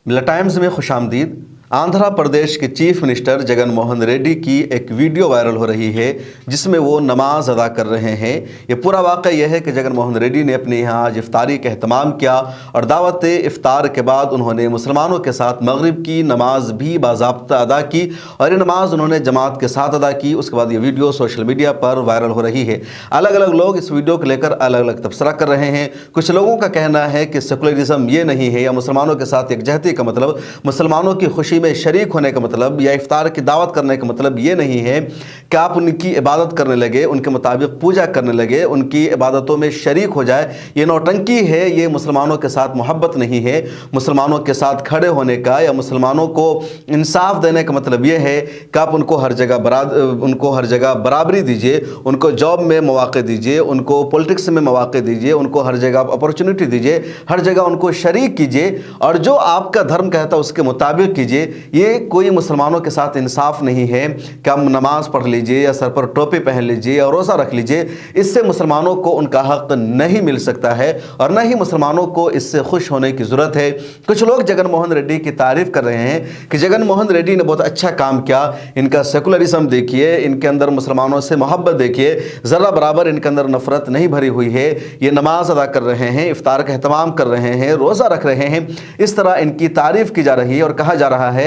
मिला टाइम्स में खुश आमदीद। आंध्र प्रदेश के चीफ मिनिस्टर जगन मोहन रेड्डी की एक वीडियो वायरल हो रही है जिसमें वो नमाज अदा कर रहे हैं। ये पूरा वाक़या यह है कि जगन मोहन रेड्डी ने अपने यहाँ आज इफ्तारी का अहतमाम किया और दावत इफ्तार के बाद उन्होंने मुसलमानों के साथ मगरिब की नमाज भी बाज़ाब्ता अदा की और ये नमाज उन्होंने जमात के साथ अदा की। उसके बाद ये वीडियो सोशल मीडिया पर वायरल हो रही है। अलग अलग लोग इस वीडियो को लेकर अलग अलग तबसरा कर रहे हैं। कुछ लोगों का कहना है कि सेकुलरिज्म ये नहीं है या मुसलमानों के साथ यकजहती का मतलब मुसलमानों की खुशी में शरीक होने का मतलब या इफ्तार की दावत करने का मतलब ये नहीं है कि आप उनकी इबादत करने लगे, उनके मुताबिक पूजा करने लगे, उनकी इबादतों में शरीक हो जाए। ये नौटंकी है, ये मुसलमानों के साथ मोहब्बत नहीं है। मुसलमानों के साथ खड़े होने का या मुसलमानों को इंसाफ देने का मतलब ये है कि आप उनको हर जगह बराबरी दीजिए, उनको जॉब में मौके दीजिए, उनको पॉलिटिक्स में मौके दीजिए, उनको हर जगह अपॉर्चुनिटी दीजिए, हर जगह उनको शरीक कीजिए और जो आपका धर्म कहता है उसके मुताबिक कीजिए। ये कोई मुसलमानों के साथ इंसाफ नहीं है कि आप नमाज पढ़ लीजिए या सर पर टोपी पहन लीजिए और रोज़ा रख लीजिए। इससे मुसलमानों को उनका हक़ नहीं मिल सकता है और न ही मुसलमानों को इससे खुश होने की ज़रूरत है। कुछ लोग जगन मोहन रेड्डी की तारीफ़ कर रहे हैं कि जगन मोहन रेड्डी ने बहुत अच्छा काम किया, इनका सेकुलरिज्म देखिए, इनके अंदर मुसलमानों से मोहब्बत देखिए, ज़रा बराबर इनके अंदर नफ़रत नहीं भरी हुई है। ये नमाज अदा कर रहे हैं, इफ्तार का एहतमाम कर रहे हैं, रोज़ा रख रहे हैं। इस तरह इनकी तारीफ़ की जा रही है और कहा जा रहा है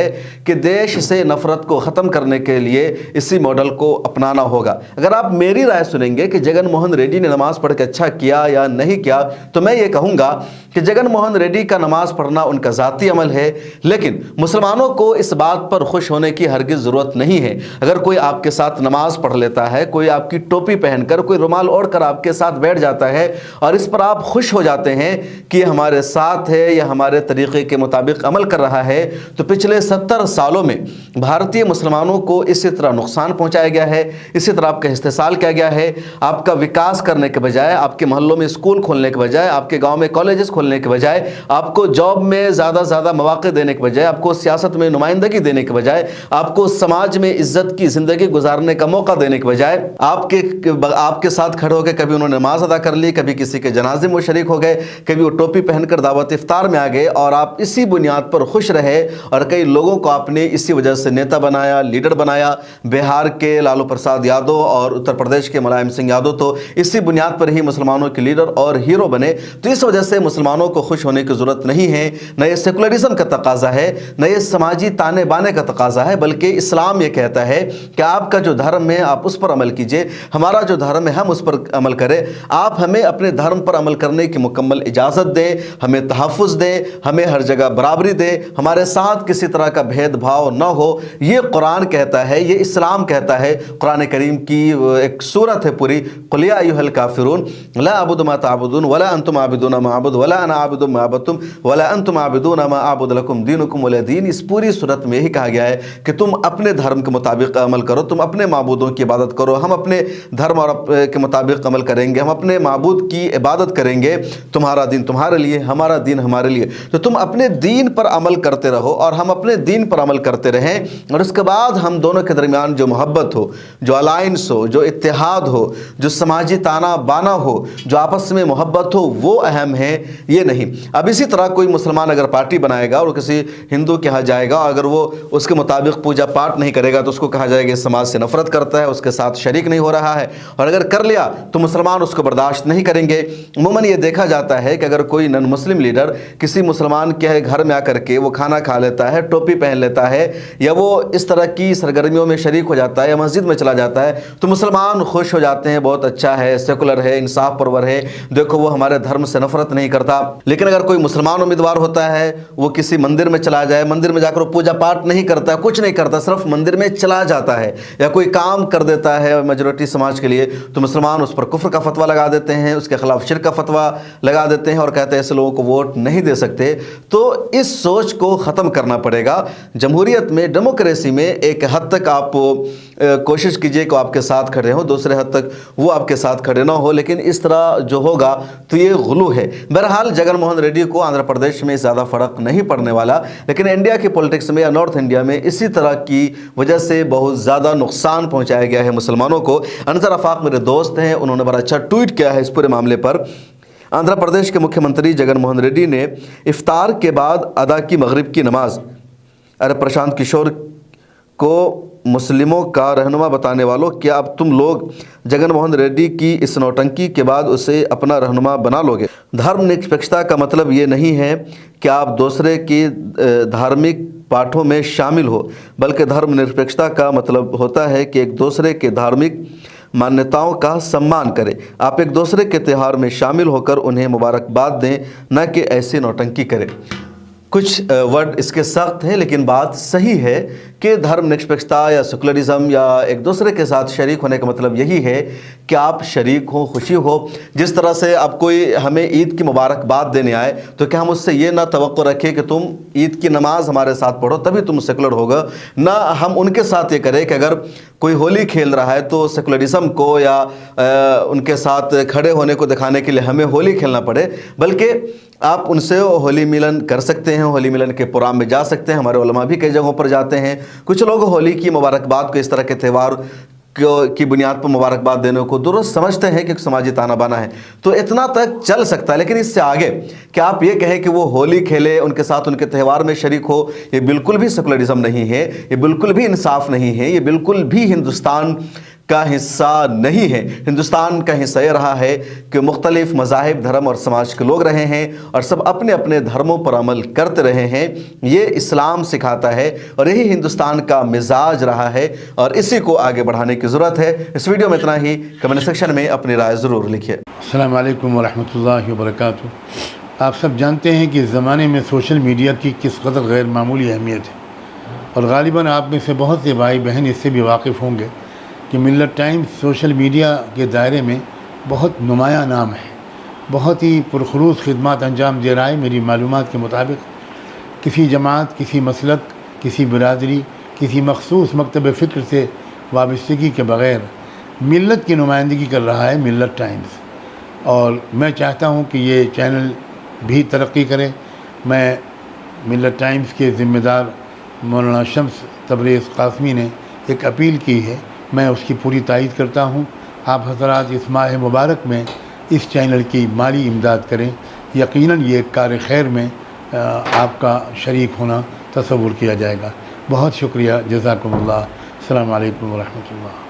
कि देश से नफरत को ख़त्म करने के लिए इसी मॉडल को अपनाना होगा। अगर आप मेरी राय सुनेंगे कि जगन मोहन रेड्डी ने नमाज़ पढ़ के अच्छा किया या नहीं किया, तो मैं ये कहूँगा कि जगन मोहन रेड्डी का नमाज पढ़ना उनका ज़ाती अमल है, लेकिन मुसलमानों को इस बात पर खुश होने की हरगिज़ ज़रूरत नहीं है। अगर कोई आपके साथ नमाज पढ़ लेता है, कोई आपकी टोपी पहनकर, कोई रुमाल ओढ़ कर आपके साथ बैठ जाता है और इस पर आप खुश हो जाते हैं कि हमारे साथ है या हमारे तरीक़े के मुताबिक अमल कर रहा है, तो पिछले 70 सालों में भारतीय मुसलमानों को इसी तरह नुकसान पहुंचाया गया है, इसी तरह आपका इस्तेसाल किया गया है। आपका विकास करने के बजाय, आपके मोहल्लों में स्कूल खोलने के बजाय, आपके गांव में कॉलेजेस खोलने के बजाय, आपको जॉब में ज़्यादा मौके देने के बजाय, आपको सियासत में नुमाइंदगी देने के बजाय, आपको समाज में इज्जत की ज़िंदगी गुजारने का मौका देने के बजाय आपके साथ खड़े होकर कभी उन्होंने नमाज अदा कर ली, कभी किसी के जनाजे में शरीक हो गए, कभी वो टोपी पहनकर दावत इफ्तार में आ गए और आप इसी बुनियाद पर खुश रहे और कई लोगों को आपने इसी वजह से नेता बनाया, लीडर बनाया। बिहार के लालू प्रसाद यादव और उत्तर प्रदेश के मुलायम सिंह यादव तो इसी बुनियाद पर ही मुसलमानों के लीडर और हीरो बने। तो इस वजह से मुसलमानों को खुश होने की ज़रूरत नहीं है। न ये सेकुलरिज्म का तकाजा है, न ये समाजी ताने बाने का तकाजा है, बल्कि इस्लाम ये कहता है कि आपका जो धर्म है आप उस पर अमल कीजिए, हमारा जो धर्म है हम उस पर अमल करें। आप हमें अपने धर्म पर अमल करने की मुकम्मल इजाज़त दें, हमें तहफ़्फ़ुज़ दें, हमें हर जगह बराबरी दें, हमारे साथ किसी तरह का भेदभाव न हो। ये कुरान कहता है, ये इस्लाम कहता है। कुरान करीम की एक सूरत है पूरी, कुल या अय्युहल काफिरून ला अअबुदु मा तअबुदून वला अंतुम आबिदून मा अअबुदु वला अना आबिदु मा अबदतुम वला अंतुम आबिदून मा अअबुदु लकुम दीनुकुम वलिय दीन। इस पूरी सूरत में यही कहा गया है कि तुम अपने धर्म के मुताबिक अमल करो, तुम अपने माबूदों की इबादत करो, हम अपने धर्म और के मुताबिक अमल करेंगे, हम अपने माबूद की इबादत करेंगे। तुम्हारा दीन तुम्हारे लिए, हमारा दीन हमारे लिए। तो तुम अपने दीन पर अमल करते रहो और हम अपने दीन पर अमल करते रहें और उसके बाद हम दोनों के दरमियान जो मोहब्बत हो, जो अलायंस हो, जो इत्तेहाद हो, जो समाजी ताना बाना हो, जो आपस में मोहब्बत हो, वो अहम है, ये नहीं। अब इसी तरह कोई मुसलमान अगर पार्टी बनाएगा और किसी हिंदू के यहाँ जाएगा, अगर वो उसके मुताबिक पूजा पाठ नहीं करेगा तो उसको कहा जाएगा समाज से नफरत करता है, उसके साथ शरीक नहीं हो रहा है, और अगर कर लिया तो मुसलमान उसको बर्दाश्त नहीं करेंगे। अमूमन ये देखा जाता है कि अगर कोई नन मुस्लिम लीडर किसी मुसलमान के घर में आकर के वो खाना खा लेता है, टोपी पहन लेता है या वो इस तरह की सरगर्मियों में शरीक हो जाता है या मस्जिद में चला जाता है, तो मुसलमान खुश हो जाते हैं, बहुत अच्छा है, सेकुलर है, इंसाफ परवर है, देखो वो हमारे धर्म से नफरत नहीं करता। लेकिन अगर कोई मुसलमान उम्मीदवार होता है, वो किसी मंदिर में चला जाए, मंदिर में जाकर वो पूजा पाठ नहीं करता, कुछ नहीं करता, सिर्फ मंदिर में चला जाता है या कोई काम कर देता है मेजॉरिटी समाज के लिए, तो मुसलमान उस पर कुफ्र का फतवा लगा देते हैं, उसके खिलाफ शिर्क का फतवा लगा देते हैं और कहते हैं ऐसे लोगों को वोट नहीं दे सकते। तो इस सोच को ख़त्म करना पड़ेगा। जमहूरियत में, डेमोक्रेसी में एक हद तक आप कोशिश कीजिए कि आपके साथ खड़े हों, दूसरे हद तक वो आपके साथ खड़े ना हो, लेकिन इस तरह जो होगा तो ये गुलू है। बहरहाल जगन मोहन रेड्डी को आंध्र प्रदेश में ज़्यादा फ़र्क नहीं पड़ने वाला, लेकिन इंडिया की पॉलिटिक्स में या नॉर्थ इंडिया में इसी तरह की वजह से बहुत ज़्यादा नुकसान पहुँचाया गया है मुसलमानों को। अनसर आफाक मेरे दोस्त हैं, उन्होंने बड़ा अच्छा ट्वीट किया है इस पूरे मामले पर। आंध्र प्रदेश के मुख्यमंत्री जगन मोहन रेड्डी ने इफ्तार के बाद अदा की मगरिब की नमाज। अरे प्रशांत किशोर को मुस्लिमों का रहनुमा बताने वालों, क्या अब तुम लोग जगन मोहन रेड्डी की इस नौटंकी के बाद उसे अपना रहनुमा बना लोगे? धर्मनिरपेक्षता का मतलब ये नहीं है कि आप दूसरे की धार्मिक पाठों में शामिल हो, बल्कि धर्मनिरपेक्षता का मतलब होता है कि एक दूसरे के धार्मिक मान्यताओं का सम्मान करें। आप एक दूसरे के त्यौहार में शामिल होकर उन्हें मुबारकबाद दें, न कि ऐसी नौटंकी करें। कुछ वर्ड इसके सख्त हैं, लेकिन बात सही है कि धर्मनिरपेक्षता या सेकुलरिज्म या एक दूसरे के साथ शरीक होने का मतलब यही है कि आप शरीक हो, खुशी हो। जिस तरह से अब कोई हमें ईद की मुबारकबाद देने आए तो क्या हम उससे ये ना तवक्को रखें कि तुम ईद की नमाज हमारे साथ पढ़ो तभी तुम सेकुलर होगा, ना हम उनके साथ ये करें कि अगर कोई होली खेल रहा है तो सेकुलरिज्म को या उनके साथ खड़े होने को दिखाने के लिए हमें होली खेलना पड़े, बल्कि आप उनसे होली मिलन कर सकते हैं, होली मिलन के प्रोग्राम में जा सकते हैं। हमारे उलमा भी कई जगहों पर जाते हैं। कुछ लोग होली की मुबारकबाद को इस तरह के त्यौहार की बुनियाद पर मुबारकबाद देने को दुरुस्त समझते हैं कि समाजी ताना बाना है, तो इतना तक चल सकता है। लेकिन इससे आगे कि आप ये कहें कि वो होली खेले, उनके साथ उनके त्यौहार में शरीक हो, ये बिल्कुल भी सेकुलरिज्म नहीं है, ये बिल्कुल भी इंसाफ नहीं है, ये बिल्कुल भी हिंदुस्तान का हिस्सा नहीं है। हिंदुस्तान का हिस्सा ये रहा है कि मुख्तलिफ मज़ाहिब, धर्म और समाज के लोग रहे हैं और सब अपने अपने धर्मों पर अमल करते रहे हैं। ये इस्लाम सिखाता है और यही हिंदुस्तान का मिजाज रहा है और इसी को आगे बढ़ाने की ज़रूरत है। इस वीडियो में इतना ही। कमेंट सेक्शन में अपनी राय ज़रूर लिखिए। अस्सलामु अलैकुम वरहमतुल्लाहि वबरकातुहू। आप सब जानते हैं कि इस ज़माने में सोशल मीडिया की किस कदर गैर मामूली अहमियत है, और ग़ालिबन आप में से बहुत से भाई बहन इससे भी वाकिफ़ होंगे कि मिल्लत टाइम्स सोशल मीडिया के दायरे में बहुत नुमाया नाम है, बहुत ही पुरखलूस खिदमत अंजाम दे रहा है। मेरी मालूमात के मुताबिक किसी जमात, किसी मसलक, किसी बिरादरी, किसी मखसूस मकतब फ़िक्र से वाबस्तगी के बग़ैर मिल्लत की नुमाइंदगी कर रहा है मिल्लत टाइम्स, और मैं चाहता हूँ कि ये चैनल भी तरक्की करे। मैं मिल्लत टाइम्स के ज़िम्मेदार मौलाना शम्स तबरेज़ कासमी ने एक अपील की है, मैं उसकी पूरी तायीद करता हूँ। आप हज़रात इस माह मुबारक में इस चैनल की माली इमदाद करें। यकीनन ये कार खैर में आपका शरीक होना तसव्वुर किया जाएगा। बहुत शुक्रिया। जज़ाकुमुल्लाह। अस्सलामु अलैकुम व रहमतुल्लाह।